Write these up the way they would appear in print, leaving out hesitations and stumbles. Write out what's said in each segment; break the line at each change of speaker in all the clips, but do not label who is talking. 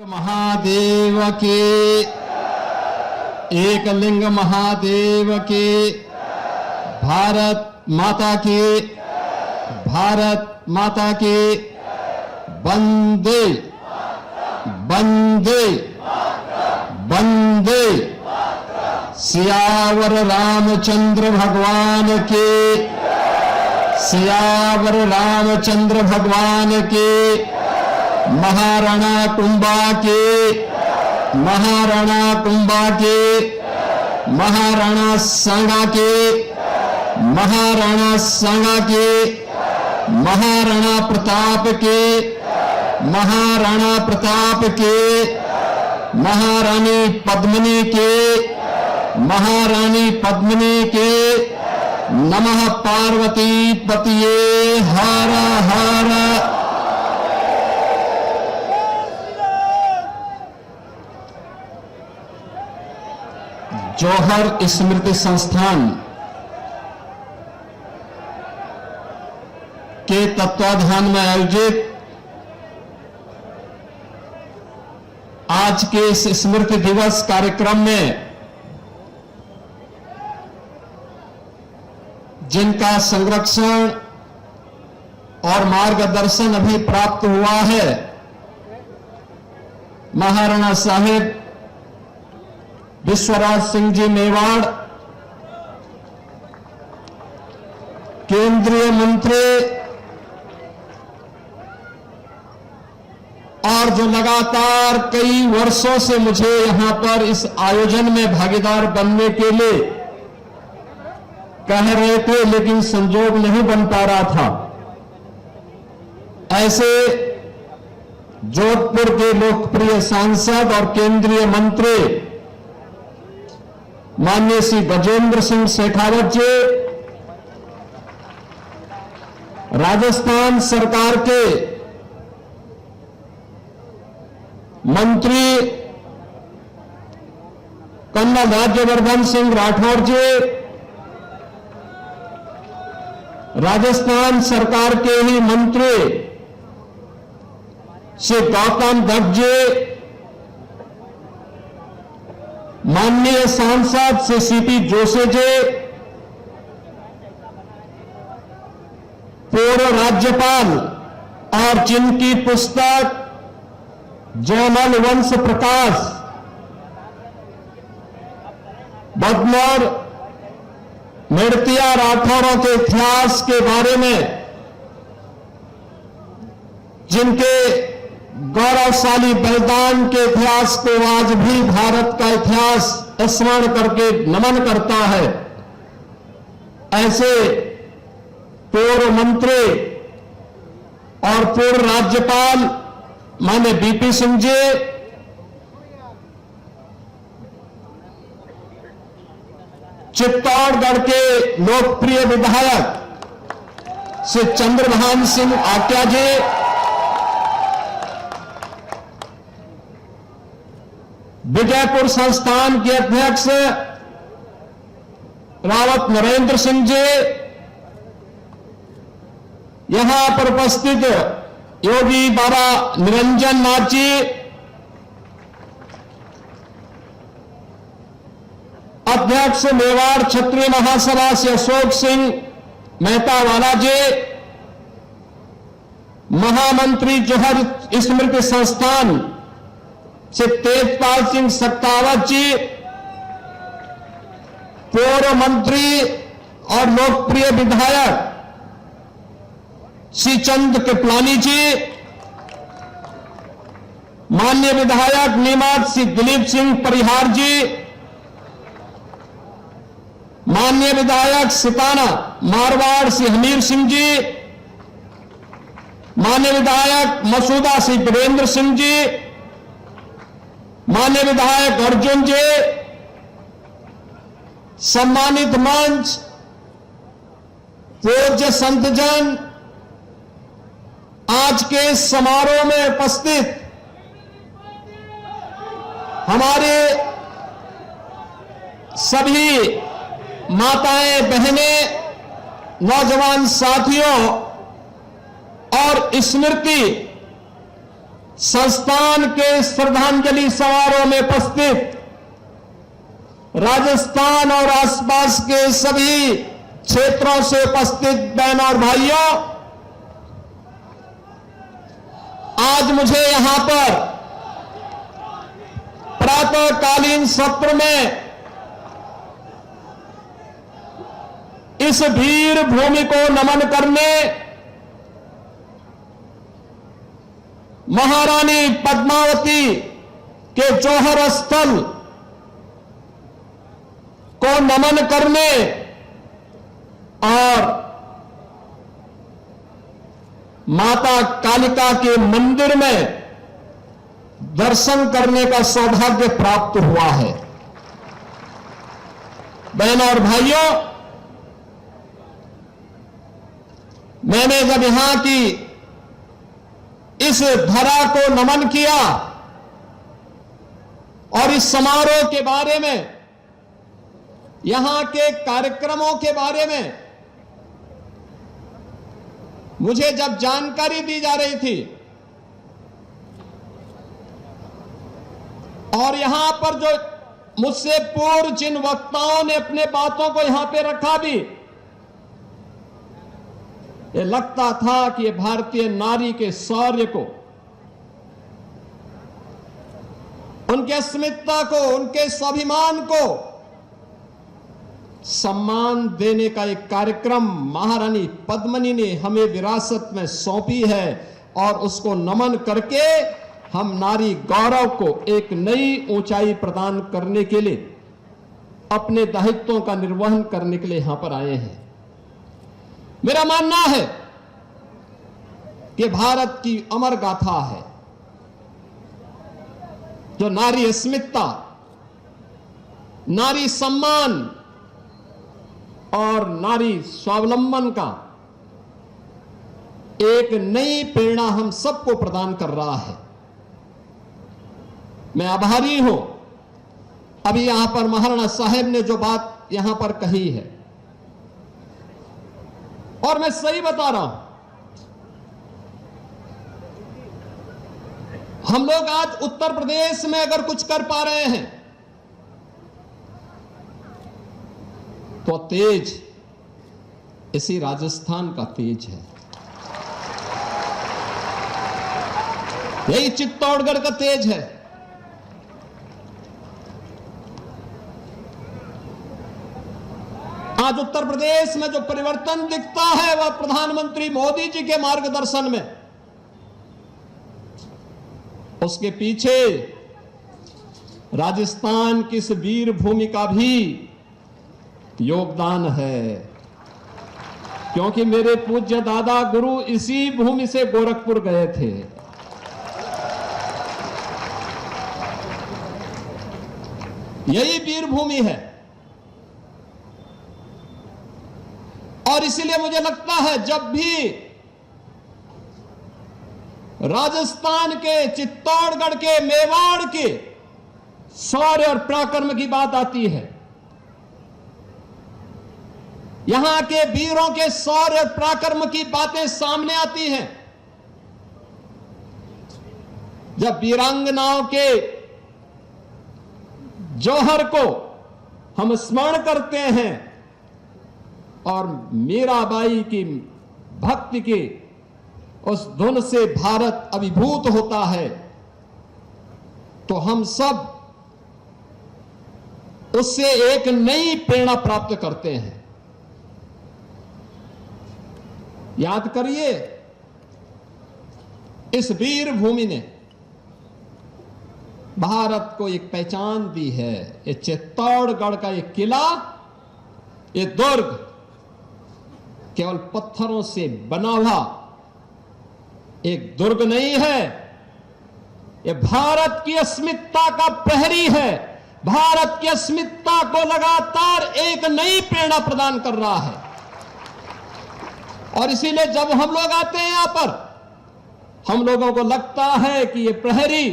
महादेव के एकलिंग महादेव के भारत माता के वंदे वंदे वंदे सियावर रामचंद्र भगवान के महाराणा कुंभा के महाराणा सांगा के महाराणा प्रताप के महारानी पद्मिनी के नमः पार्वती पतिये हर हर। जौहर स्मृति संस्थान के तत्वाधान में आयोजित आज के इस स्मृति दिवस कार्यक्रम में जिनका संरक्षण और मार्गदर्शन अभी प्राप्त हुआ है, महाराणा साहिब विश्वराज सिंह जी मेवाड़, केंद्रीय मंत्री, और जो लगातार कई वर्षों से मुझे यहां पर इस आयोजन में भागीदार बनने के लिए कह रहे थे, लेकिन संजोग नहीं बन पा रहा था। ऐसे जोधपुर के लोकप्रिय सांसद और केंद्रीय मंत्री माननीय श्री गजेंद्र सिंह शेखावत जी, राजस्थान सरकार के मंत्री कर्नल राज्यवर्धन सिंह राठौर जी, राजस्थान सरकार के ही मंत्री श्री गौतम दत्त जी, माननीय सांसद श्री सीपी जोशी जी, पूर्व राज्यपाल और जिनकी पुस्तक जयमल वंश प्रकाश बदनौर मेड़तिया राठौरों के इतिहास के बारे में, जिनके गौरवशाली बलिदान के इतिहास को आज भी भारत का इतिहास स्मरण करके नमन करता है, ऐसे पूर्व मंत्री और पूर्व राज्यपाल माननीय बीपी सिंह जी, चित्तौड़गढ़ के लोकप्रिय विधायक श्री चंद्रभान सिंह आक्या जी, विजयपुर संस्थान के अध्यक्ष रावत नरेंद्र सिंह जी, यहां पर उपस्थित योगी बाबा निरंजन नाथ जी, अध्यक्ष मेवाड़ क्षत्रिय महासभा से अशोक सिंह मेहता वाला जी, महामंत्री जौहर स्मृति संस्थान से तेजपाल सिंह सत्तावत जी, पूर्व मंत्री और लोकप्रिय विधायक श्री चंद कृपलानी जी, माननीय विधायक नीमच श्री दिलीप सिंह परिहार जी, माननीय विधायक सिताना मारवाड़ श्री हमीर सिंह जी, माननीय विधायक मसूदा श्री वीरेंद्र सिंह जी, माननीय विधायक अर्जुन जी, सम्मानित मंच, पूज्य संतजन, आज के समारोह में उपस्थित हमारे सभी माताएं, बहनें, नौजवान साथियों और स्मृति संस्थान के श्रद्धांजलि समारोह में उपस्थित राजस्थान और आसपास के सभी क्षेत्रों से उपस्थित बहनों और भाइयों, आज मुझे यहां पर प्रातःकालीन सत्र में इस वीर भूमि को नमन करने महारानी पद्मावती के जौहर स्थल को नमन करने और माता कालिका के मंदिर में दर्शन करने का सौभाग्य प्राप्त हुआ है। बहनों और भाइयों, मैंने जब यहां की इस धरा को नमन किया और इस समारोह के बारे में, यहां के कार्यक्रमों के बारे में मुझे जब जानकारी दी जा रही थी और यहां पर जो मुझसे पूर्व जिन वक्ताओं ने अपने बातों को यहां पे रखा भी, ये लगता था कि ये भारतीय नारी के शौर्य को, उनके अस्मिता को, उनके स्वाभिमान को सम्मान देने का एक कार्यक्रम महारानी पद्मिनी ने हमें विरासत में सौंपी है और उसको नमन करके हम नारी गौरव को एक नई ऊंचाई प्रदान करने के लिए, अपने दायित्वों का निर्वहन करने के लिए यहां पर आए हैं। मेरा मानना है कि भारत की अमर गाथा है जो नारी अस्मिता, नारी सम्मान और नारी स्वावलंबन का एक नई प्रेरणा हम सबको प्रदान कर रहा है। मैं आभारी हूं, अभी यहां पर महाराणा साहब ने जो बात यहां पर कही है, और मैं सही बता रहा हूं, हम लोग आज उत्तर प्रदेश में अगर कुछ कर पा रहे हैं तो तेज इसी राजस्थान का तेज है, यही चित्तौड़गढ़ का तेज है। आज उत्तर प्रदेश में जो परिवर्तन दिखता है वह प्रधानमंत्री मोदी जी के मार्गदर्शन में, उसके पीछे राजस्थान की इस वीर भूमि का भी योगदान है, क्योंकि मेरे पूज्य दादा गुरु इसी भूमि से गोरखपुर गए थे। यही वीर भूमि है और इसीलिए मुझे लगता है जब भी राजस्थान के, चित्तौड़गढ़ के, मेवाड़ के शौर्य और पराक्रम की बात आती है, यहां के वीरों के शौर्य और पराक्रम की बातें सामने आती हैं, जब वीरांगनाओं के जौहर को हम स्मरण करते हैं और मीराबाई की भक्ति की उस धुन से भारत अभिभूत होता है, तो हम सब उससे एक नई प्रेरणा प्राप्त करते हैं। याद करिए, इस वीर भूमि ने भारत को एक पहचान दी है। ये चित्तौड़गढ़ का एक किला, ये दुर्ग केवल पत्थरों से बना हुआ एक दुर्ग नहीं है, ये भारत की अस्मिता का प्रहरी है, भारत की अस्मिता को लगातार एक नई प्रेरणा प्रदान कर रहा है। और इसीलिए जब हम लोग आते हैं यहां पर, हम लोगों को लगता है कि ये प्रहरी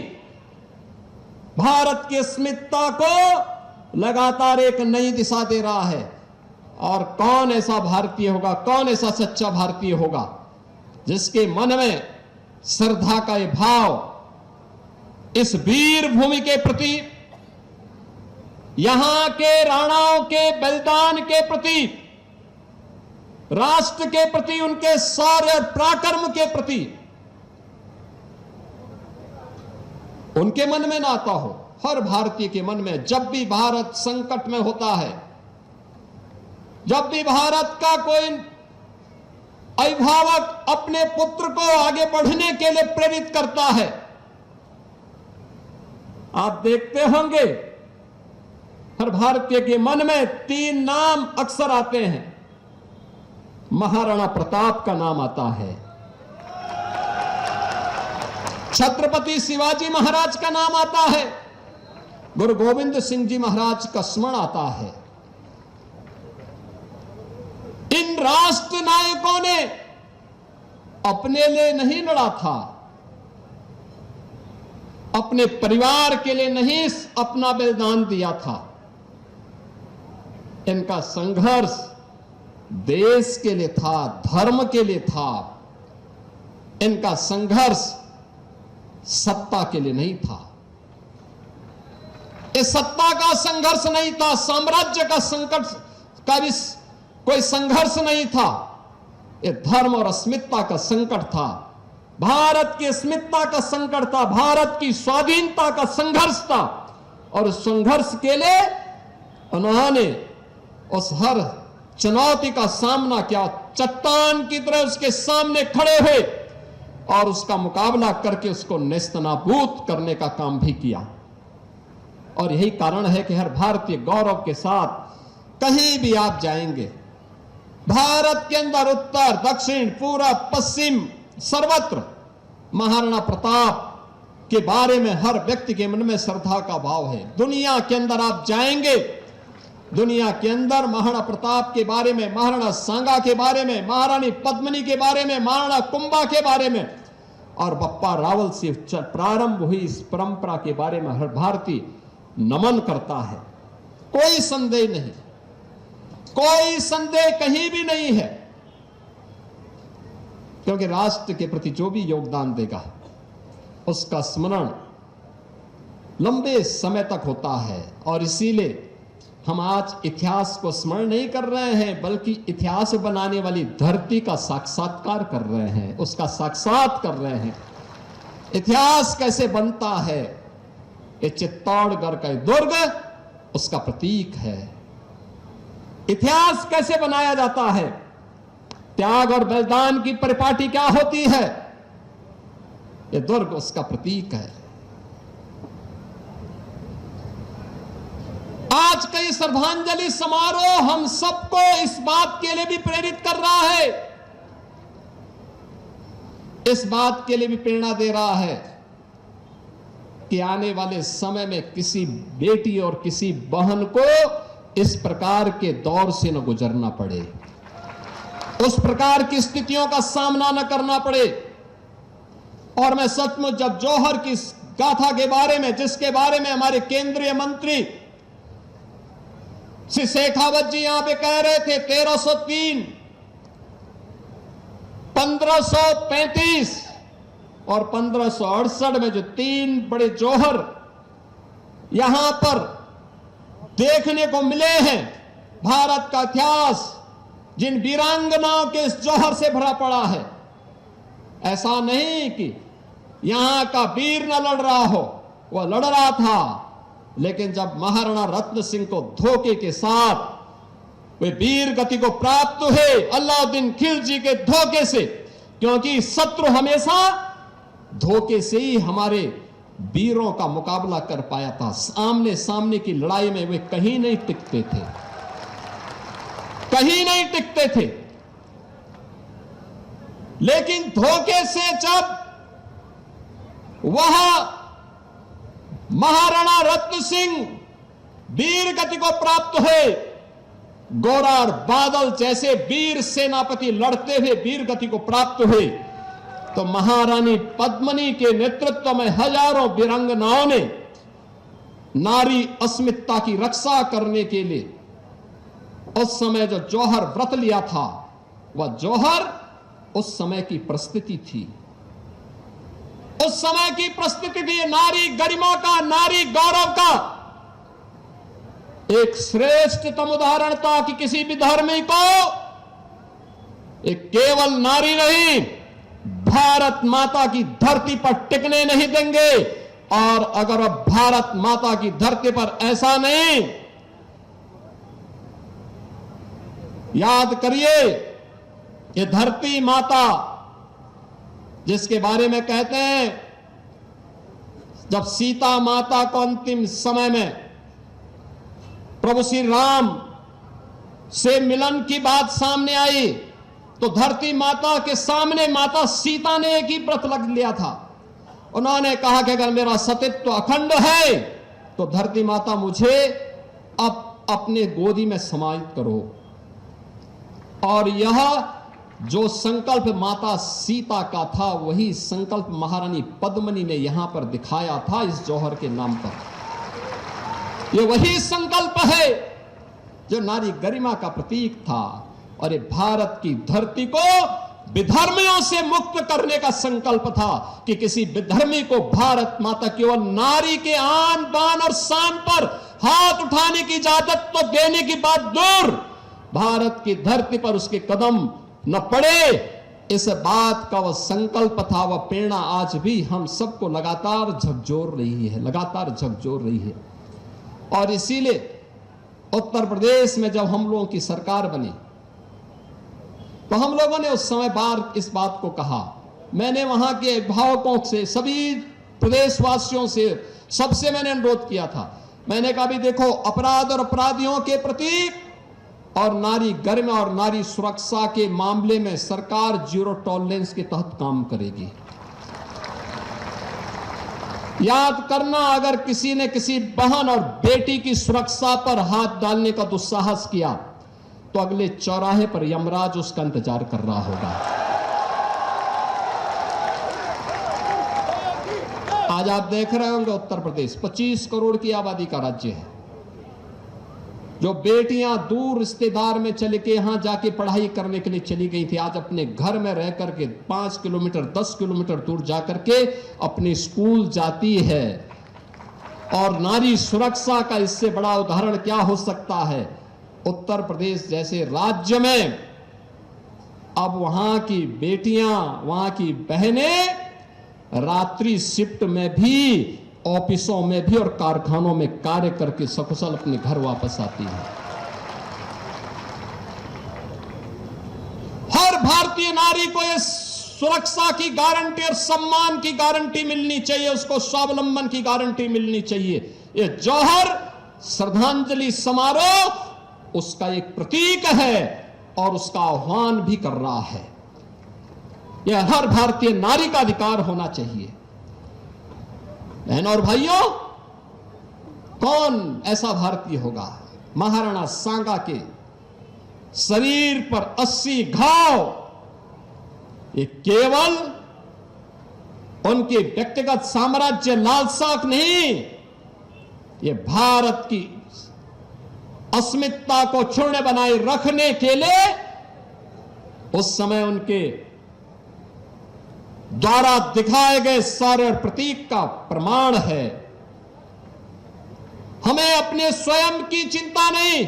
भारत की अस्मिता को लगातार एक नई दिशा दे रहा है। और कौन ऐसा भारतीय होगा, कौन ऐसा सच्चा भारतीय होगा जिसके मन में श्रद्धा का ये भाव, इस वीर भूमि के प्रति, यहां के राणाओं के बलिदान के प्रति, राष्ट्र के प्रति उनके शौर्य और पराक्रम के प्रति उनके मन में नाता हो। हर भारतीय के मन में जब भी भारत संकट में होता है, जब भी भारत का कोई अभिभावक अपने पुत्र को आगे बढ़ने के लिए प्रेरित करता है, आप देखते होंगे हर भारतीय के मन में 3 नाम अक्सर आते हैं। महाराणा प्रताप का नाम आता है, छत्रपति शिवाजी महाराज का नाम आता है, गुरु गोविंद सिंह जी महाराज का स्मरण आता है। इन राष्ट्र नायकों ने अपने लिए नहीं लड़ा था, अपने परिवार के लिए नहीं अपना बलिदान दिया था। इनका संघर्ष देश के लिए था, धर्म के लिए था। इनका संघर्ष सत्ता के लिए नहीं था। इस सत्ता का संघर्ष नहीं था, साम्राज्य का संकट का भी कोई संघर्ष नहीं था। यह धर्म और अस्मिता का संकट था, भारत की अस्मिता का संकट था, भारत की स्वाधीनता का संघर्ष था। और उस संघर्ष के लिए उन्होंने उस हर चुनौती का सामना किया, चट्टान की तरह उसके सामने खड़े हुए और उसका मुकाबला करके उसको नेस्तनाबूद करने का काम भी किया। और यही कारण है कि हर भारतीय गौरव के साथ कहीं भी आप जाएंगे, भारत के अंदर उत्तर दक्षिण पूरब पश्चिम सर्वत्र महाराणा प्रताप के बारे में हर व्यक्ति के मन में श्रद्धा का भाव है। दुनिया के अंदर आप जाएंगे, दुनिया के अंदर महाराणा प्रताप के बारे में, महाराणा सांगा के बारे में, महारानी पद्मिनी के बारे में, महाराणा कुंभा के बारे में और बप्पा रावल से प्रारंभ हुई इस परंपरा के बारे में हर भारतीय नमन करता है। कोई संदेह नहीं, कोई संदेह कहीं भी नहीं है, क्योंकि राष्ट्र के प्रति जो भी योगदान देगा उसका स्मरण लंबे समय तक होता है। और इसीलिए हम आज इतिहास को स्मरण नहीं कर रहे हैं, बल्कि इतिहास बनाने वाली धरती का साक्षात्कार कर रहे हैं, उसका साक्षात कर रहे हैं। इतिहास कैसे बनता है, ये चित्तौड़गढ़ का दुर्ग उसका प्रतीक है। इतिहास कैसे बनाया जाता है, त्याग और बलिदान की परिपाटी क्या होती है, ये दुर्ग उसका प्रतीक है। आज का ये श्रद्धांजलि समारोह हम सबको इस बात के लिए भी प्रेरित कर रहा है, इस बात के लिए भी प्रेरणा दे रहा है कि आने वाले समय में किसी बेटी और किसी बहन को इस प्रकार के दौर से न गुजरना पड़े, उस प्रकार की स्थितियों का सामना न करना पड़े। और मैं सचमुच जब जौहर की गाथा के बारे में, जिसके बारे में हमारे केंद्रीय मंत्री श्री शेखावत जी यहां पे कह रहे थे 1303, 1535 और 1568 में जो 3 बड़े जौहर यहां पर देखने को मिले हैं, भारत का इतिहास जिन वीरांगनाओं के इस जौहर से भरा पड़ा है। ऐसा नहीं कि यहां का वीर न लड़ रहा हो, वह लड़ रहा था, लेकिन जब महाराणा रत्न सिंह को धोखे के साथ वे वीर गति को प्राप्त हुए अलाउद्दीन खिलजी के धोखे से, क्योंकि शत्रु हमेशा धोखे से ही हमारे वीरों का मुकाबला कर पाया था। आमने सामने की लड़ाई में वे कहीं नहीं टिकते थे, कहीं नहीं टिकते थे। लेकिन धोखे से जब वह महाराणा रत्न सिंह वीर गति को प्राप्त हुए, गोरा और बादल जैसे वीर सेनापति लड़ते हुए वीर गति को प्राप्त हुए, तो महारानी पद्मिनी के नेतृत्व में हजारों वीरांगनाओं ने नारी अस्मिता की रक्षा करने के लिए उस समय जो जौहर व्रत लिया था, वह जौहर उस समय की परिस्थिति थी। उस समय की परिस्थिति थी नारी गरिमा का, नारी गौरव का एक श्रेष्ठतम उदाहरण था कि किसी भी धर्मी को एक केवल नारी नहीं, भारत माता की धरती पर टिकने नहीं देंगे। और अगर अब भारत माता की धरती पर ऐसा नहीं, याद करिए ये धरती माता जिसके बारे में कहते हैं जब सीता माता को अंतिम समय में प्रभु श्री राम से मिलन की बात सामने आई तो धरती माता के सामने माता सीता ने एक ही व्रत लग लिया था। उन्होंने कहा कि अगर मेरा सतीत्व अखंड है तो धरती माता मुझे अब अपने गोदी में समाहित करो। और यह जो संकल्प माता सीता का था वही संकल्प महारानी पद्मिनी ने यहां पर दिखाया था इस जौहर के नाम पर। यह वही संकल्प है जो नारी गरिमा का प्रतीक था और ये भारत की धरती को विधर्मियों से मुक्त करने का संकल्प था कि किसी विधर्मी को भारत माता केवल नारी के आन बान और शान पर हाथ उठाने की इजाजत तो देने की बात दूर, भारत की धरती पर उसके कदम न पड़े, इस बात का वह संकल्प था, वह प्रेरणा आज भी हम सबको लगातार झकझोर रही है, लगातार झकझोर रही है। और इसीलिए उत्तर प्रदेश में जब हम लोगों की सरकार बनी तो हम लोगों ने उस समय बार इस बात को कहा, मैंने वहां के अभिभावकों से, सभी प्रदेशवासियों से, सबसे मैंने अनुरोध किया था, मैंने कहा भी देखो अपराध और अपराधियों के प्रतीक और नारी गरिमा और नारी सुरक्षा के मामले में सरकार जीरो टॉलरेंस के तहत काम करेगी। याद करना, अगर किसी ने किसी बहन और बेटी की सुरक्षा पर हाथ डालने का दुस्साहस किया तो अगले चौराहे पर यमराज उसका इंतजार कर रहा होगा। आज आप देख रहे होंगे उत्तर प्रदेश 25 करोड़ की आबादी का राज्य है। जो बेटियां दूर रिश्तेदार में चले के यहां जाके पढ़ाई करने के लिए चली गई थी, आज अपने घर में रह करके 5 किलोमीटर 10 किलोमीटर दूर जाकर के अपनी स्कूल जाती है। और नारी सुरक्षा का इससे बड़ा उदाहरण क्या हो सकता है। उत्तर प्रदेश जैसे राज्य में अब वहां की बेटियां, वहां की बहनें रात्रि शिफ्ट में भी, ऑफिसों में भी और कारखानों में कार्य करके सकुशल अपने घर वापस आती है। हर भारतीय नारी को इस सुरक्षा की गारंटी और सम्मान की गारंटी मिलनी चाहिए, उसको स्वावलंबन की गारंटी मिलनी चाहिए। ये जौहर श्रद्धांजलि समारोह उसका एक प्रतीक है और उसका आह्वान भी कर रहा है। यह हर भारतीय नारी का अधिकार होना चाहिए। बहनों और भाइयों, कौन ऐसा भारतीय होगा। महाराणा सांगा के शरीर पर 80 घाव ये केवल उनके व्यक्तिगत साम्राज्य लालसा नहीं, ये भारत की अस्मिता को क्षुण्ण बनाए रखने के लिए उस समय उनके द्वारा दिखाए गए शौर्य प्रतीक का प्रमाण है। हमें अपने स्वयं की चिंता नहीं,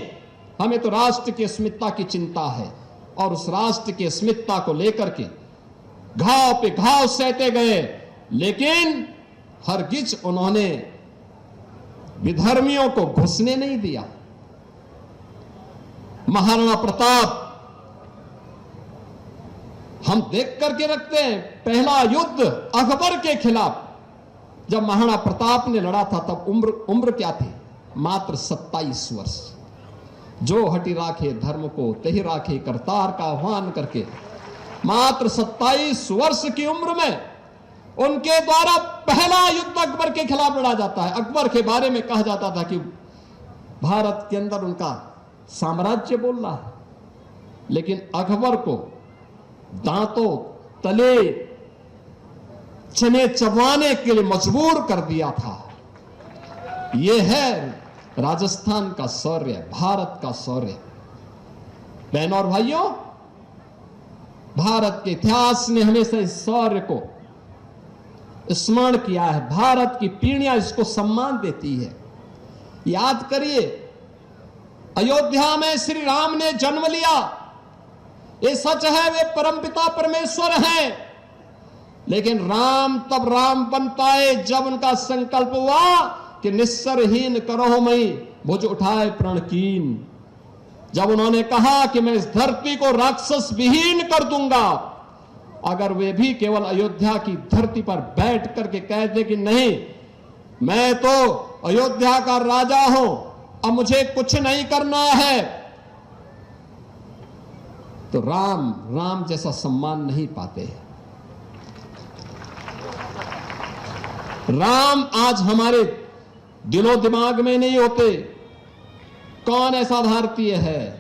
हमें तो राष्ट्र की अस्मिता की चिंता है। और उस राष्ट्र की अस्मिता को लेकर के घाव पे घाव सहते गए, लेकिन हरगिज उन्होंने विधर्मियों को घुसने नहीं दिया। महाराणा प्रताप हम देख करके रखते हैं, पहला युद्ध अकबर के खिलाफ जब महाराणा प्रताप ने लड़ा था तब उम्र क्या थी, मात्र 27 वर्ष। जो हटी राखे धर्म को तही राखे करतार का आह्वान करके मात्र 27 वर्ष की उम्र में उनके द्वारा पहला युद्ध अकबर के खिलाफ लड़ा जाता है। अकबर के बारे में कहा जाता था कि भारत के अंदर उनका साम्राज्य बोल रहा है, लेकिन अकबर को दांतों तले चने चबाने के लिए मजबूर कर दिया था। यह है राजस्थान का शौर्य, भारत का शौर्य। बहनों और भाइयों, भारत के इतिहास ने हमेशा इस शौर्य को, स्मरण किया है, भारत की पीढ़ियां इसको सम्मान देती है। याद करिए, अयोध्या में श्री राम ने जन्म लिया, ये सच है, वे परमपिता परमेश्वर हैं, लेकिन राम तब राम बन पाए जब उनका संकल्प हुआ कि निस्सरहीन करो मई भुज उठाए प्रण कीन। जब उन्होंने कहा कि मैं इस धरती को राक्षस विहीन कर दूंगा, अगर वे भी केवल अयोध्या की धरती पर बैठ करके कह दे कि नहीं, मैं तो अयोध्या का राजा हूं, अब मुझे कुछ नहीं करना है, तो राम जैसा सम्मान नहीं पाते। राम आज हमारे दिलो दिमाग में नहीं होते। कौन ऐसा भारतीय है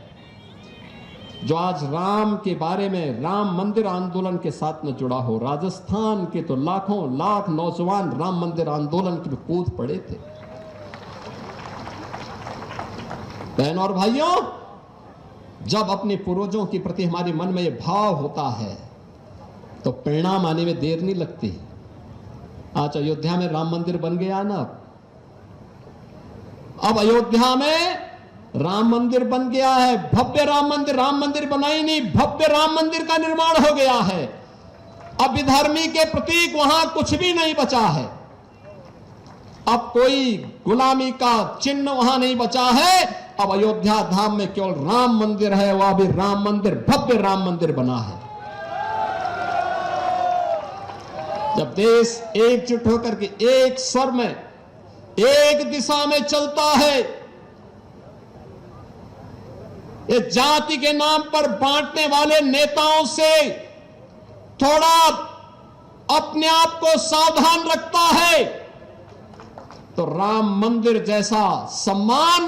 जो आज राम के बारे में, राम मंदिर आंदोलन के साथ में जुड़ा हो? राजस्थान के तो लाखों लाख नौजवान राम मंदिर आंदोलन में कूद पड़े थे। बहनों और भाइयों, जब अपने पूर्वजों के प्रति हमारे मन में यह भाव होता है तो परिणाम आने में देर नहीं लगती। आज अयोध्या में राम मंदिर बन गया ना, अब अयोध्या में राम मंदिर बन गया है, भव्य राम मंदिर बनाई नहीं, भव्य राम मंदिर का निर्माण हो गया है। अब विधर्मी के प्रतीक वहां कुछ भी नहीं बचा है, अब कोई गुलामी का चिन्ह वहां नहीं बचा है। अब अयोध्या धाम में केवल राम मंदिर है, वह भी राम मंदिर, भव्य राम मंदिर बना है। जब देश एकजुट होकर के एक स्वर में, एक दिशा में चलता है, ये जाति के नाम पर बांटने वाले नेताओं से थोड़ा अपने आप को सावधान रखता है, तो राम मंदिर जैसा सम्मान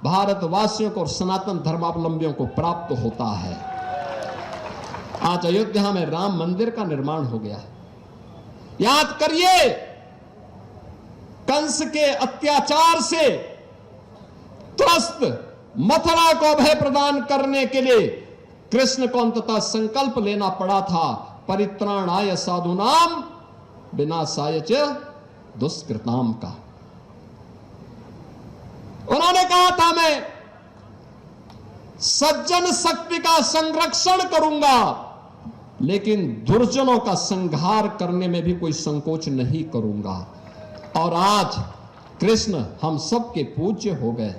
भारतवासियों को और सनातन धर्मावलंबियों को प्राप्त होता है। आज अयोध्या में राम मंदिर का निर्माण हो गया। याद करिए, कंस के अत्याचार से त्रस्त मथुरा को अभय प्रदान करने के लिए कृष्ण को अंततः संकल्प लेना पड़ा था, परित्राणाय साधूनाम विनाशाय च दुष्कृताम का। उन्होंने कहा था, मैं सज्जन शक्ति का संरक्षण करूंगा, लेकिन दुर्जनों का संहार करने में भी कोई संकोच नहीं करूंगा। और आज कृष्ण हम सबके पूज्य हो गए।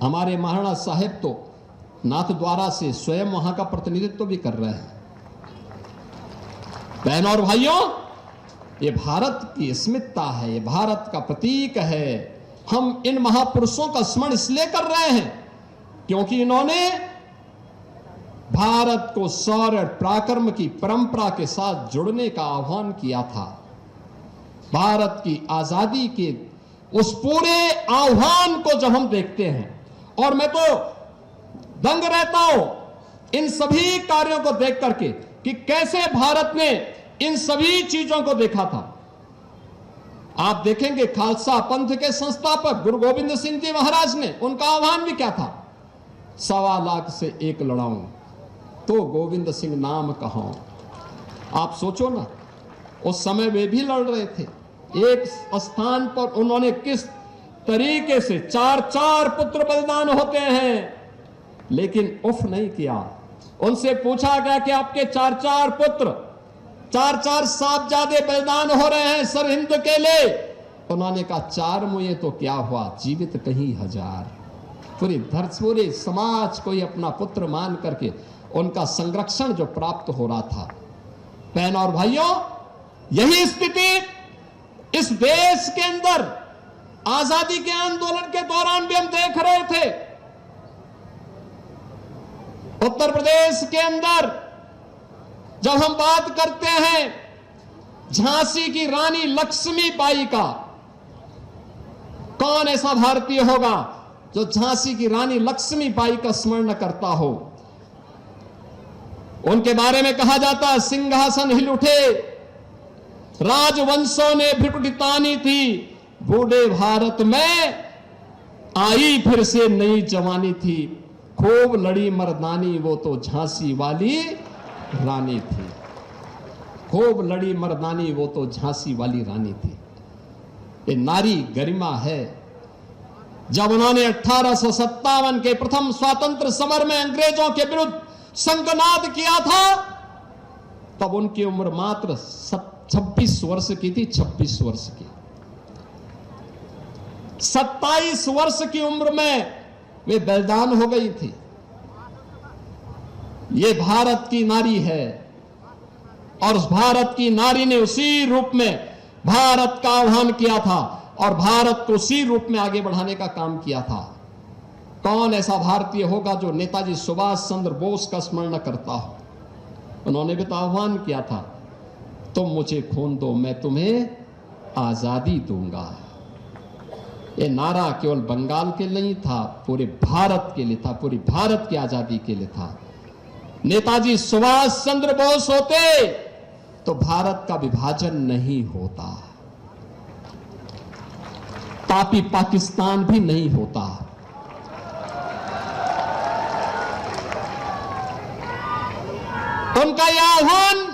हमारे महाराणा साहेब तो नाथद्वारा से स्वयं वहां का प्रतिनिधित्व भी कर रहे हैं। बहनों और भाइयों, ये भारत की अस्मिता है, ये भारत का प्रतीक है। हम इन महापुरुषों का स्मरण इसलिए कर रहे हैं क्योंकि इन्होंने भारत को शौर्य पराक्रम की परंपरा के साथ जुड़ने का आह्वान किया था। भारत की आजादी के उस पूरे आह्वान को जब हम देखते हैं, और मैं तो दंग रहता हूं इन सभी कार्यों को देख करके कि कैसे भारत ने इन सभी चीजों को देखा था। आप देखेंगे खालसा पंथ के संस्थापक गुरु गोविंद सिंह जी महाराज ने, उनका आह्वान भी क्या था? 1.25 लाख से एक लड़ाऊं तो गोविंद सिंह नाम कहूं। आप सोचो ना, उस समय वे भी लड़ रहे थे। एक स्थान पर उन्होंने किस तरीके से 4-4 पुत्र बलिदान होते हैं, लेकिन उफ नहीं किया। उनसे पूछा गया कि आपके 4-4 पुत्र, 4-4 साहबजादे बलिदान हो रहे हैं सरहिंद के लिए। उन्होंने कहा 4 मुए तो क्या हुआ, जीवित कहीं 1000। पूरे समाज को ही अपना पुत्र मान करके उनका संरक्षण जो प्राप्त हो रहा था। बहनों और भाइयों, यही स्थिति इस देश के अंदर आजादी के आंदोलन के दौरान भी हम देख रहे थे। उत्तर प्रदेश के अंदर जब हम बात करते हैं झांसी की रानी लक्ष्मीबाई का, कौन ऐसा भारतीय होगा जो झांसी की रानी लक्ष्मीबाई का स्मरण करता हो? उनके बारे में कहा जाता है, सिंहासन हिल उठे, राजवंशों ने भ्रुकुटी तानी थी, बूढ़े भारत में आई फिर से नई जवानी थी, खूब लड़ी मर्दानी वो तो झांसी वाली रानी थी। खूब लड़ी मर्दानी, वो तो झांसी वाली रानी थी। ये नारी गरिमा है। जब उन्होंने 1857 के प्रथम स्वातंत्र समर में अंग्रेजों के विरुद्ध संघनाद किया था, तब उनकी उम्र मात्र 26 वर्ष की थी। 26 वर्ष की। 27 वर्ष की उम्र में वे बलिदान हो गई थी। ये भारत की नारी है, और उस भारत की नारी ने उसी रूप में भारत का आह्वान किया था और भारत को उसी रूप में आगे बढ़ाने का काम किया था। कौन ऐसा भारतीय होगा जो नेताजी सुभाष चंद्र बोस का स्मरण न करता हो? उन्होंने भी तो आह्वान किया था, तुम मुझे खून दो, मैं तुम्हें आजादी दूंगा। ये नारा केवल बंगाल के लिए नहीं था, पूरे भारत के लिए था, पूरी भारत की आजादी के लिए था। नेताजी सुभाष चंद्र बोस होते तो भारत का विभाजन नहीं होता, पापी पाकिस्तान भी नहीं होता। उनका यह आह्वान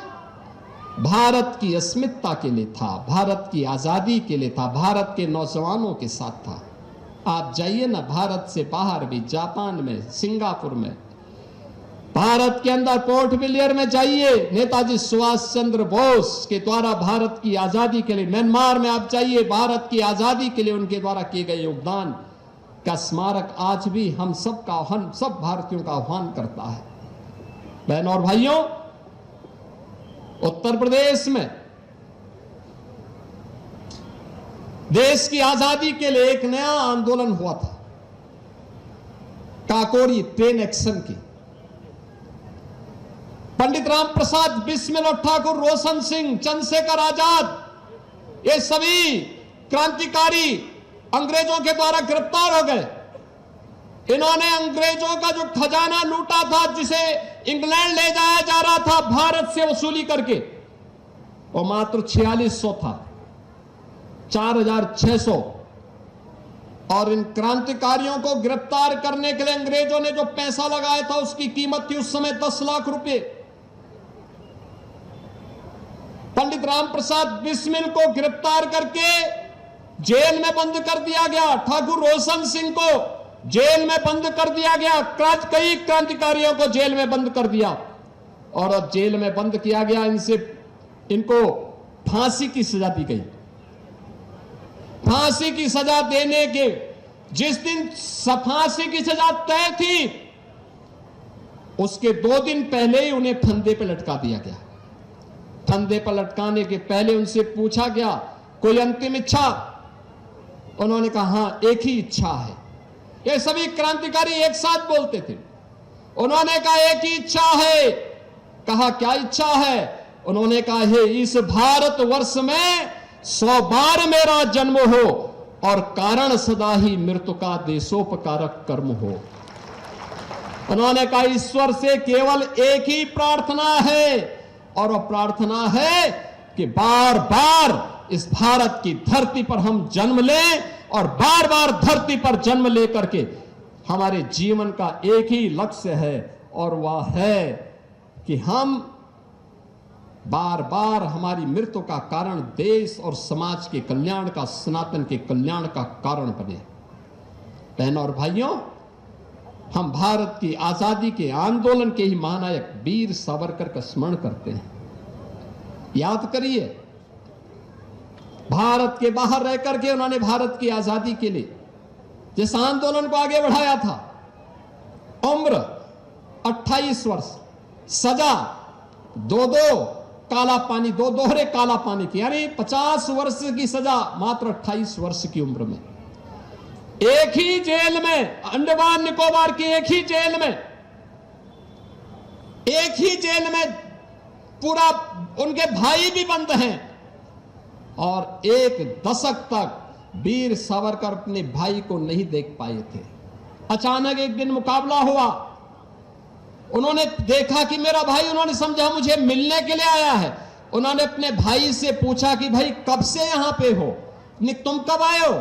भारत की अस्मिता के लिए था, भारत की आजादी के लिए था, भारत के नौजवानों के साथ था। आप जाइए ना भारत से बाहर भी, जापान में, सिंगापुर में, भारत के अंदर पोर्ट ब्लेयर में जाइए, नेताजी सुभाष चंद्र बोस के द्वारा भारत की आजादी के लिए, म्यांमार में आप जाइए, भारत की आजादी के लिए उनके द्वारा किए गए योगदान का स्मारक आज भी हम सब का, हम सब भारतीयों का आह्वान करता है। बहनों और भाइयों, उत्तर प्रदेश में देश की आजादी के लिए एक नया आंदोलन हुआ था, काकोरी ट्रेन एक्शन की। पंडित राम प्रसाद बिस्मिल और ठाकुर रोशन सिंह, चंद्रशेखर आजाद, ये सभी क्रांतिकारी अंग्रेजों के द्वारा गिरफ्तार हो गए। इन्होंने अंग्रेजों का जो खजाना लूटा था, जिसे इंग्लैंड ले जाया जा रहा था भारत से वसूली करके, वो मात्र 4600 था, 4600। और इन क्रांतिकारियों को गिरफ्तार करने के लिए अंग्रेजों ने जो पैसा लगाया था, उसकी कीमत थी उस समय 10 लाख रुपए। पंडित राम प्रसाद बिस्मिल को गिरफ्तार करके जेल में बंद कर दिया गया, ठाकुर रोशन सिंह को जेल में बंद कर दिया गया, कई क्रांतिकारियों को जेल में बंद कर दिया। और अब जेल में बंद किया गया, इनको फांसी की सजा दी गई। फांसी की सजा देने के जिस दिन फांसी की सजा तय थी, उसके 2 दिन पहले ही उन्हें फंदे पर लटका दिया गया। फंदे पर लटकाने के पहले उनसे पूछा गया, कोई अंतिम इच्छा? उन्होंने कहा, हां, एक ही इच्छा है। ये सभी क्रांतिकारी एक साथ बोलते थे। उन्होंने कहा, एक ही इच्छा है। कहा, क्या इच्छा है? उन्होंने कहा, हे इस भारत वर्ष में 100 बार मेरा जन्म हो और कारण सदा ही मृत्यु का देशोपकारक कर्म हो। उन्होंने कहा, ईश्वर से केवल एक ही प्रार्थना है, और वह प्रार्थना है कि बार बार इस भारत की धरती पर हम जन्म लें, और बार बार धरती पर जन्म लेकर के हमारे जीवन का एक ही लक्ष्य है, और वह है कि हम बार बार हमारी मृत्यु का कारण देश और समाज के कल्याण का, सनातन के कल्याण का कारण बने। बहनों और भाइयों, हम भारत की आजादी के आंदोलन के ही महानायक वीर सावरकर का स्मरण करते हैं। याद करिए, भारत के बाहर रह करके उन्होंने भारत की आजादी के लिए जिस आंदोलन को आगे बढ़ाया था, उम्र 28 वर्ष, सजा 2 काला पानी, 2 दोहरे काला पानी की, यानी 50 वर्ष की सजा मात्र 28 वर्ष की उम्र में। एक ही जेल में, अंडमान निकोबार की एक ही जेल में पूरा उनके भाई भी बंद हैं, और 1 दशक तक वीर सावरकर अपने भाई को नहीं देख पाए थे। अचानक एक दिन मुकाबला हुआ, उन्होंने देखा कि मेरा भाई, उन्होंने समझा मुझे मिलने के लिए आया है। उन्होंने अपने भाई से पूछा कि भाई कब से यहां पे हो, तुम कब आए हो?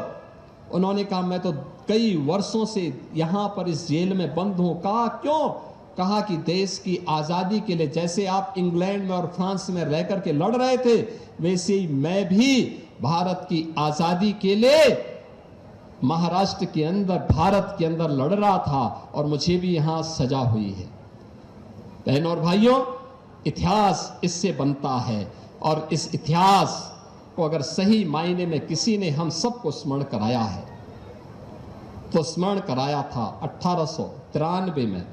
उन्होंने कहा, मैं तो कई वर्षों से यहां पर इस जेल में बंद हूं। कहा, क्यों? कहा कि देश की आजादी के लिए जैसे आप इंग्लैंड में और फ्रांस में रह करके लड़ रहे थे, वैसे ही मैं भी भारत की आजादी के लिए महाराष्ट्र के अंदर, भारत के अंदर लड़ रहा था और मुझे भी यहां सजा हुई है। बहनों और भाइयों, इतिहास इससे बनता है और इस इतिहास को अगर सही मायने में किसी ने हम सबको स्मरण कराया है तो स्मरण कराया था 1893 में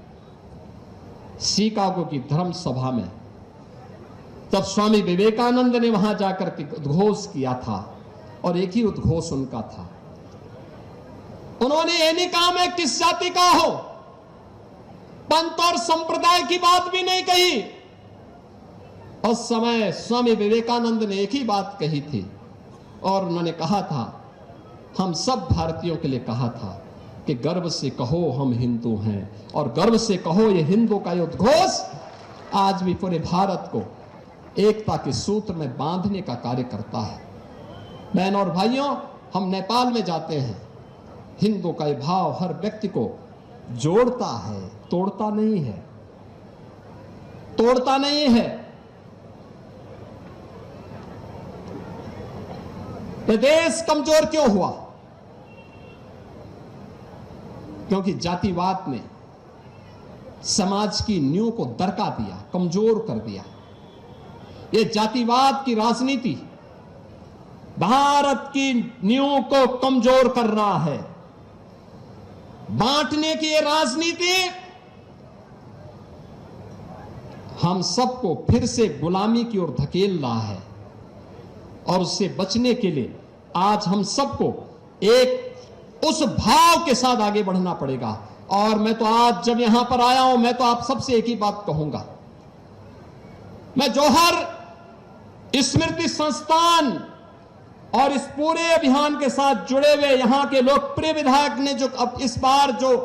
शिकागो की धर्म सभा में, तब स्वामी विवेकानंद ने वहां जाकर के उद्घोष किया था और एक ही उद्घोष उनका था। उन्होंने ये नहीं कहा मैं किस जाति का हो, पंथ और संप्रदाय की बात भी नहीं कही। उस समय स्वामी विवेकानंद ने एक ही बात कही थी और उन्होंने कहा था, हम सब भारतीयों के लिए कहा था कि गर्व से कहो हम हिंदू हैं, और गर्व से कहो ये हिंदू का उद्घोष आज भी पूरे भारत को एकता के सूत्र में बांधने का कार्य करता है। बहनों और भाइयों, हम नेपाल में जाते हैं, हिंदू का ये भाव हर व्यक्ति को जोड़ता है, तोड़ता नहीं है, तोड़ता नहीं है। ये देश कमजोर क्यों हुआ? क्योंकि जातिवाद ने समाज की नींव को दरका दिया, कमजोर कर दिया। ये जातिवाद की राजनीति भारत की नींव को कमजोर कर रहा है। बांटने की ये राजनीति हम सबको फिर से गुलामी की ओर धकेल रहा है और उससे बचने के लिए आज हम सबको एक उस भाव के साथ आगे बढ़ना पड़ेगा। और मैं तो आज जब यहां पर आया हूं, मैं तो आप सबसे एक ही बात कहूंगा, मैं जौहर स्मृति संस्थान और इस पूरे अभियान के साथ जुड़े हुए यहां के लोकप्रिय विधायक ने जो अब इस बार जो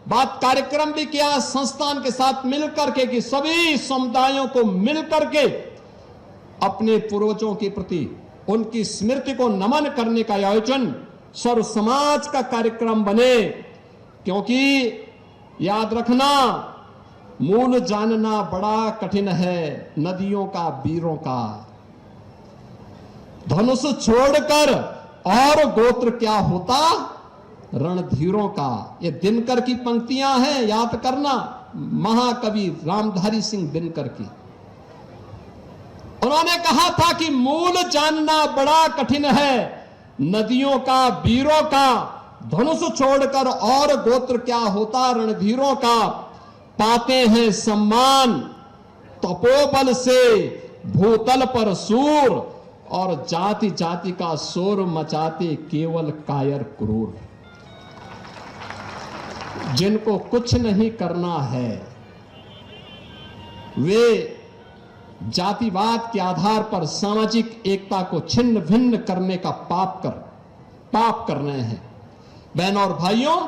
बात कार्यक्रम भी किया संस्थान के साथ मिलकर के कि सभी समुदायों को मिलकर के अपने पूर्वजों के प्रति उनकी स्मृति को नमन करने का आयोजन सर्व समाज का कार्यक्रम बने। क्योंकि याद रखना, मूल जानना बड़ा कठिन है नदियों का, वीरों का। धनुष छोड़कर और गोत्र क्या होता रणधीरों का। ये दिनकर की पंक्तियां हैं, याद करना, महाकवि रामधारी सिंह दिनकर की। उन्होंने कहा था कि मूल जानना बड़ा कठिन है नदियों का, वीरों का, धनुष छोड़कर और गोत्र क्या होता रणधीरों का। पाते हैं सम्मान तपोबल से भूतल पर सूर, और जाति जाति का शोर मचाते केवल कायर क्रूर। जिनको कुछ नहीं करना है वे जातिवाद के आधार पर सामाजिक एकता को छिन्न भिन्न करने का पाप कर रहे हैं। बहनों और भाइयों,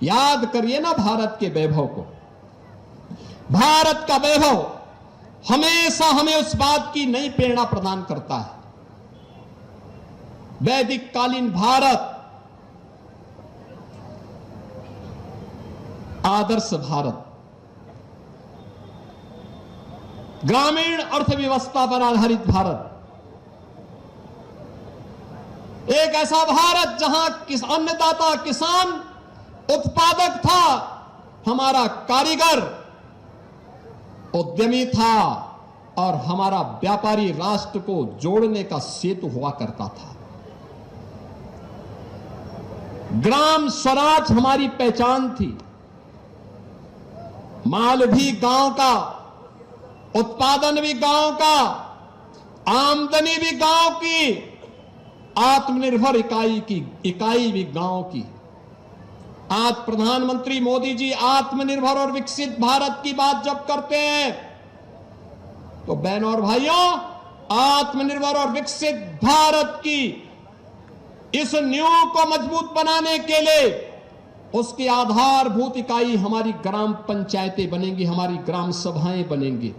याद करिए ना भारत के वैभव को। भारत का वैभव हमेशा हमें उस बात की नई प्रेरणा प्रदान करता है। वैदिक कालीन भारत आदर्श भारत, ग्रामीण अर्थव्यवस्था पर आधारित भारत, एक ऐसा भारत जहां अन्नदाता किसान उत्पादक था, हमारा कारीगर उद्यमी था और हमारा व्यापारी राष्ट्र को जोड़ने का सेतु हुआ करता था। ग्राम स्वराज हमारी पहचान थी। माल भी गांव का, उत्पादन भी गांव का, आमदनी भी गांव की, आत्मनिर्भर इकाई भी गांव की। आज प्रधानमंत्री मोदी जी आत्मनिर्भर और विकसित भारत की बात जब करते हैं तो बहनों और भाइयों, आत्मनिर्भर और विकसित भारत की इस नींव को मजबूत बनाने के लिए उसकी आधारभूत इकाई हमारी ग्राम पंचायतें बनेंगी, हमारी ग्राम सभाएं बनेंगी।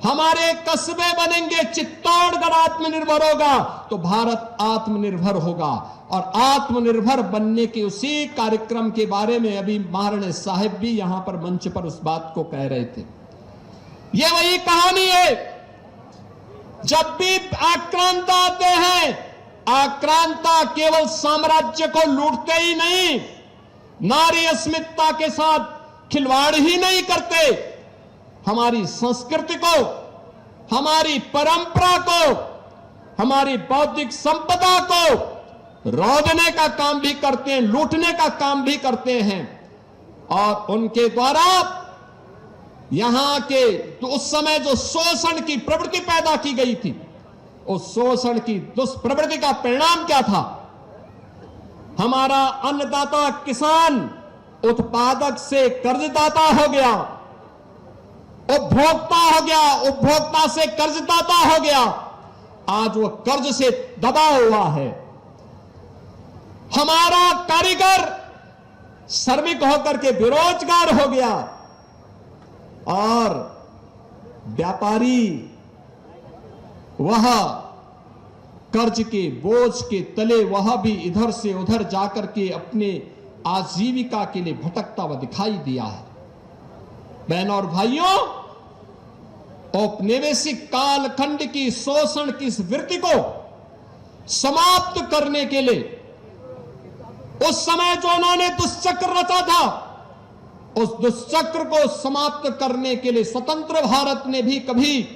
हमारे कस्बे बनेंगे, चित्तौड़गढ़ आत्मनिर्भर होगा तो भारत आत्मनिर्भर होगा। और आत्मनिर्भर बनने के उसी कार्यक्रम के बारे में अभी महाराणी साहब भी यहां पर मंच पर उस बात को कह रहे थे। ये वही कहानी है, जब भी आक्रांता आते हैं, आक्रांता केवल साम्राज्य को लूटते ही नहीं, नारी अस्मिता के साथ खिलवाड़ ही नहीं करते, हमारी संस्कृति को, हमारी परंपरा को, हमारी बौद्धिक संपदा को रौंदने का काम भी करते हैं, लूटने का काम भी करते हैं। और उनके द्वारा यहां के तो उस समय जो शोषण की प्रवृत्ति पैदा की गई थी, उस शोषण की दुष्प्रवृत्ति का परिणाम क्या था? हमारा अन्नदाता किसान उत्पादक से कर्जदाता हो गया, उपभोक्ता हो गया, उपभोक्ता से कर्जदाता हो गया, आज वो कर्ज से दबा हुआ है। हमारा कारीगर श्रमिक होकर के बेरोजगार हो गया और व्यापारी वह कर्ज के बोझ के तले वह भी इधर से उधर जाकर के अपने आजीविका के लिए भटकता हुआ दिखाई दिया है। बहनों और भाइयों, औपनिवेशिक कालखंड की शोषण की इस वृत्ति को समाप्त करने के लिए उस समय जो उन्होंने दुष्चक्र रचा था, उस दुष्चक्र को समाप्त करने के लिए स्वतंत्र भारत ने भी कभी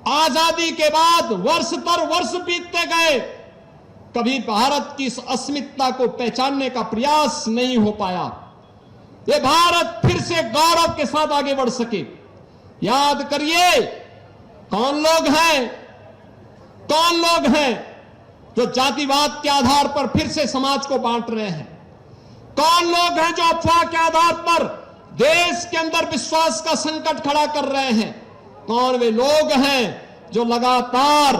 आजादी के बाद वर्ष पर वर्ष बीतते गए, कभी भारत की इस अस्मिता को पहचानने का प्रयास नहीं हो पाया। ये भारत फिर से गौरव के साथ आगे बढ़ सके। याद करिए, कौन लोग हैं, कौन लोग हैं जो जातिवाद के आधार पर फिर से समाज को बांट रहे हैं? कौन लोग हैं जो अफवाह के आधार पर देश के अंदर विश्वास का संकट खड़ा कर रहे हैं? कौन वे लोग हैं जो लगातार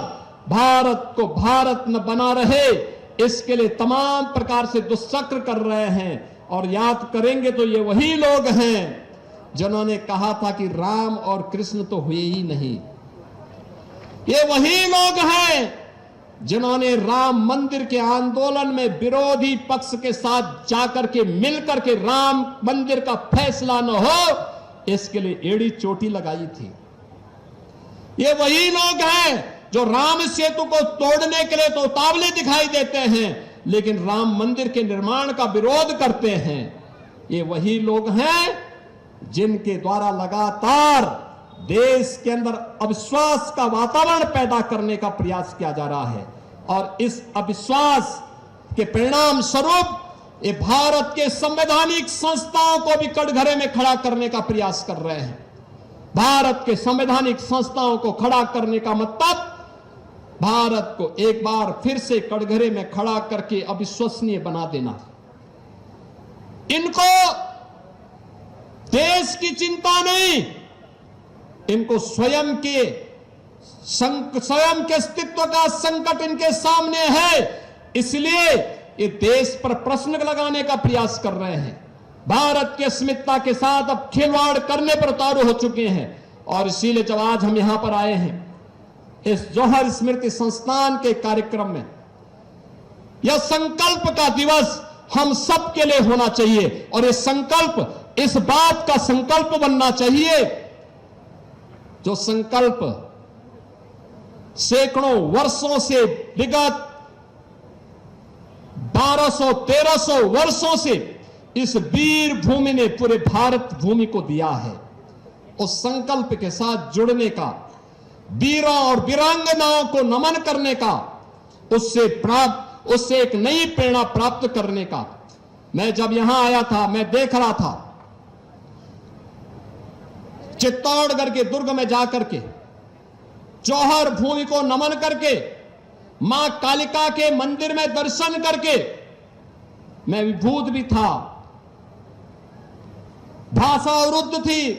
भारत को भारत न बना रहे, इसके लिए तमाम प्रकार से दुष्चक्र कर रहे हैं? और याद करेंगे तो ये वही लोग हैं जिन्होंने कहा था कि राम और कृष्ण तो हुए ही नहीं। ये वही लोग हैं जिन्होंने राम मंदिर के आंदोलन में विरोधी पक्ष के साथ जाकर के मिलकर के राम मंदिर का फैसला न हो, इसके लिए एड़ी चोटी लगाई थी। ये वही लोग हैं जो राम सेतु को तोड़ने के लिए तो उतावले दिखाई देते हैं, लेकिन राम मंदिर के निर्माण का विरोध करते हैं। ये वही लोग हैं जिनके द्वारा लगातार देश के अंदर अविश्वास का वातावरण पैदा करने का प्रयास किया जा रहा है। और इस अविश्वास के परिणाम स्वरूप ये भारत के संवैधानिक संस्थाओं को भी कटघरे में खड़ा करने का प्रयास कर रहे हैं। भारत के संवैधानिक संस्थाओं को खड़ा करने का मतलब भारत को एक बार फिर से कटघरे में खड़ा करके अविश्वसनीय बना देना। इनको देश की चिंता नहीं, इनको स्वयं के अस्तित्व का संकट इनके सामने है, इसलिए ये देश पर प्रश्न लगाने का प्रयास कर रहे हैं। भारत की अस्मिता के साथ अब खिलवाड़ करने पर उतारू हो चुके हैं। और इसीलिए जब आज हम यहां पर आए हैं इस जौहर स्मृति संस्थान के कार्यक्रम में, यह संकल्प का दिवस हम सब के लिए होना चाहिए। और यह संकल्प इस बात का संकल्प बनना चाहिए जो संकल्प सैकड़ों वर्षों से, विगत 1200-1300 वर्षों से इस वीर भूमि ने पूरे भारत भूमि को दिया है। उस संकल्प के साथ जुड़ने का, वीरों और वीरांगनाओं को नमन करने का, उससे एक नई प्रेरणा प्राप्त करने का। मैं जब यहां आया था, मैं देख रहा था चित्तौड़गढ़ के दुर्ग में जाकर के, जौहर भूमि को नमन करके, मां कालिका के मंदिर में दर्शन करके मैं विभूत भी था। भाषा अवरुद्ध थी,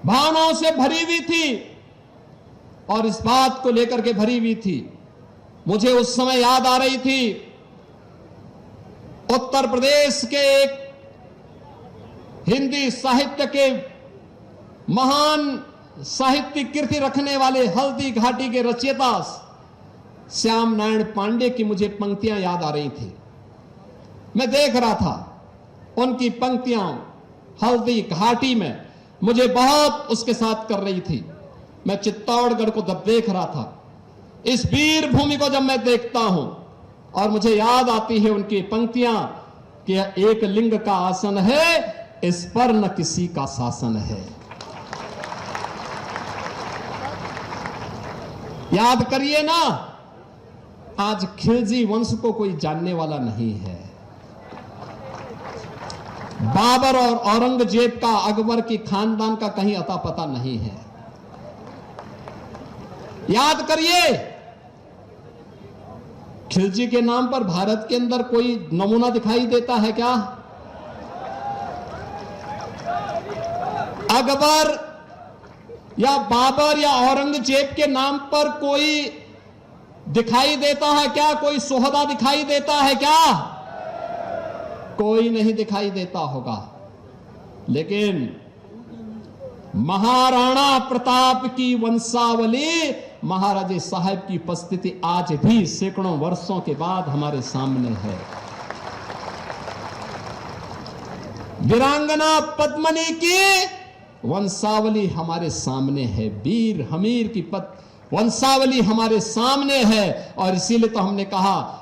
भावनाओं से भरी हुई थी और इस बात को लेकर के भरी हुई थी। मुझे उस समय याद आ रही थी उत्तर प्रदेश के एक हिंदी साहित्य के महान साहित्यिक कीर्ति रखने वाले हल्दी घाटी के रचयिता श्याम नारायण पांडे की मुझे पंक्तियां याद आ रही थी। मैं देख रहा था उनकी पंक्तियां हल्दी घाटी में, मुझे बहुत उसके साथ कर रही थी। मैं चित्तौड़गढ़ को जब देख रहा था, इस वीर भूमि को जब मैं देखता हूं और मुझे याद आती है उनकी पंक्तियां कि एक लिंग का आसन है, इस पर न किसी का शासन है। याद करिए ना, आज खिलजी वंश को कोई जानने वाला नहीं है। बाबर और औरंगजेब का, अकबर की खानदान का कहीं अता पता नहीं है। याद करिए, खिलजी के नाम पर भारत के अंदर कोई नमूना दिखाई देता है क्या? अकबर या बाबर या औरंगजेब के नाम पर कोई दिखाई देता है क्या? कोई सोहदा दिखाई देता है क्या? कोई नहीं दिखाई देता होगा। लेकिन महाराणा प्रताप की वंशावली, महाराजे साहब की उपस्थिति आज भी सैकड़ों वर्षों के बाद हमारे सामने है। वीरांगना पद्मनी की वंशावली हमारे सामने है। वीर हमीर की वंशावली हमारे सामने है। और इसीलिए तो हमने कहा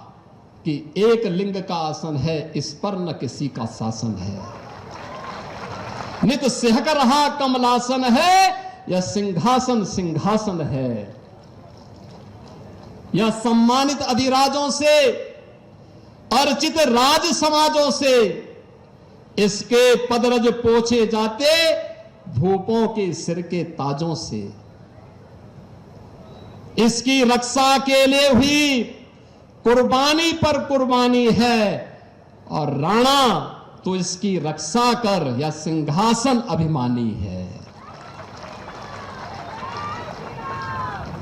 कि एक लिंग का आसन है, इस पर न किसी का शासन है। नित सिहक रहा कमलासन है, यह सिंहासन सिंहासन है। यह सम्मानित अधिराजों से, अर्चित राज समाजों से इसके पदरज पोछे जाते, भूपों के सिर के ताजों से। इसकी रक्षा के लिए हुई कुर्बानी पर कुर्बानी है, और राणा तो इसकी रक्षा कर या सिंहासन अभिमानी है।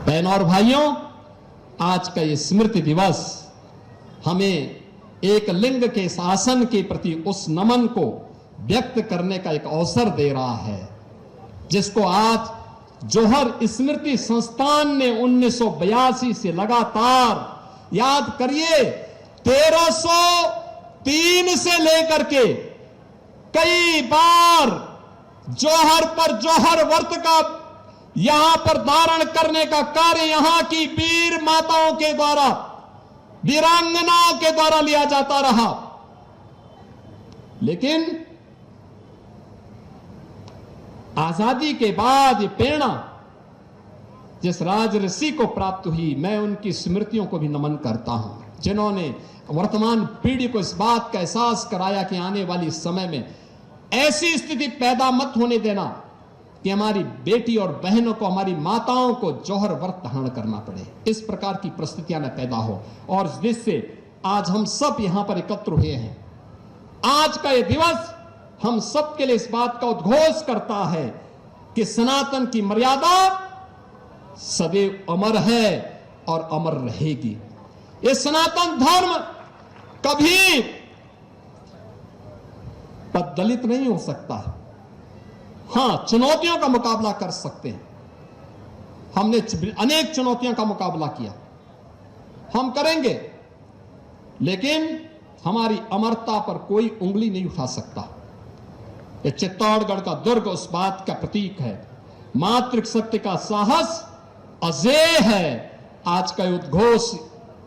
बहनों और भाइयों, आज का ये स्मृति दिवस हमें एक लिंग के शासन के प्रति उस नमन को व्यक्त करने का एक अवसर दे रहा है, जिसको आज जौहर स्मृति संस्थान ने 1982 से लगातार, याद करिए, 1303 से लेकर के कई बार जौहर पर जौहर व्रत का यहां पर धारण करने का कार्य यहां की वीर माताओं के द्वारा, वीरांगनाओं के द्वारा लिया जाता रहा। लेकिन आजादी के बाद ये प्रेरणा जिस राजऋषि को प्राप्त हुई, मैं उनकी स्मृतियों को भी नमन करता हूं, जिन्होंने वर्तमान पीढ़ी को इस बात का एहसास कराया कि आने वाली समय में ऐसी स्थिति पैदा मत होने देना कि हमारी बेटी और बहनों को, हमारी माताओं को जौहर व्रत धारण करना पड़े। इस प्रकार की परिस्थितियां न पैदा हो, और जिससे आज हम सब यहां पर एकत्र हुए हैं। आज का यह दिवस हम सब के लिए इस बात का उद्घोष करता है कि सनातन की मर्यादा सदैव अमर है और अमर रहेगी। ये सनातन धर्म कभी पददलित नहीं हो सकता। हां, चुनौतियों का मुकाबला कर सकते हैं। हमने अनेक चुनौतियों का मुकाबला किया, हम करेंगे, लेकिन हमारी अमरता पर कोई उंगली नहीं उठा सकता। ये चित्तौड़गढ़ का दुर्ग उस बात का प्रतीक है। मातृशक्ति का साहस अजेय है। आज का उद्घोष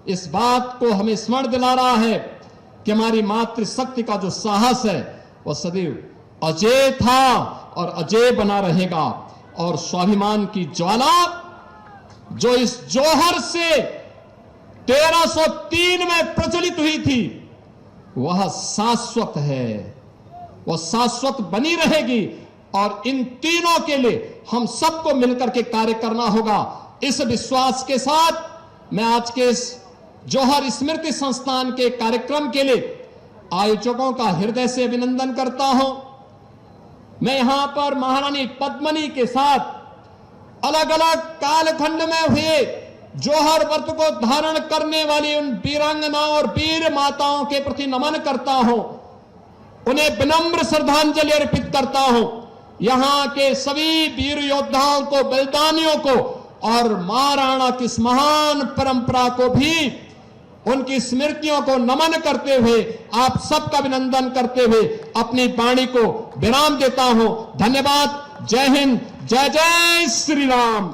इस बात को हमें स्मरण दिला रहा है कि हमारी मातृशक्ति का जो साहस है वह सदैव अजेय था और अजेय बना रहेगा। और स्वाभिमान की ज्वाला जो इस जौहर से 1303 में प्रज्वलित हुई थी, वह शाश्वत है, वह शाश्वत बनी रहेगी। और इन तीनों के लिए हम सबको मिलकर के कार्य करना होगा। इस विश्वास के साथ मैं आज के इस जौहर स्मृति संस्थान के कार्यक्रम के लिए आयोजकों का हृदय से अभिनंदन करता हूं। मैं यहां पर महारानी पद्मनी के साथ अलग अलग कालखंड में हुए जौहर व्रत को धारण करने वाली उन वीरांगनाओं और वीर माताओं के प्रति नमन करता हूं, उन्हें विनम्र श्रद्धांजलि अर्पित करता हूं। यहां के सभी वीर योद्धाओं को, बलिदानियों को और महाराणा की इस महान परंपरा को भी, उनकी स्मृतियों को नमन करते हुए, आप सबका अभिनंदन करते हुए अपनी वाणी को विराम देता हूं। धन्यवाद। जय हिंद, जय जय श्री राम।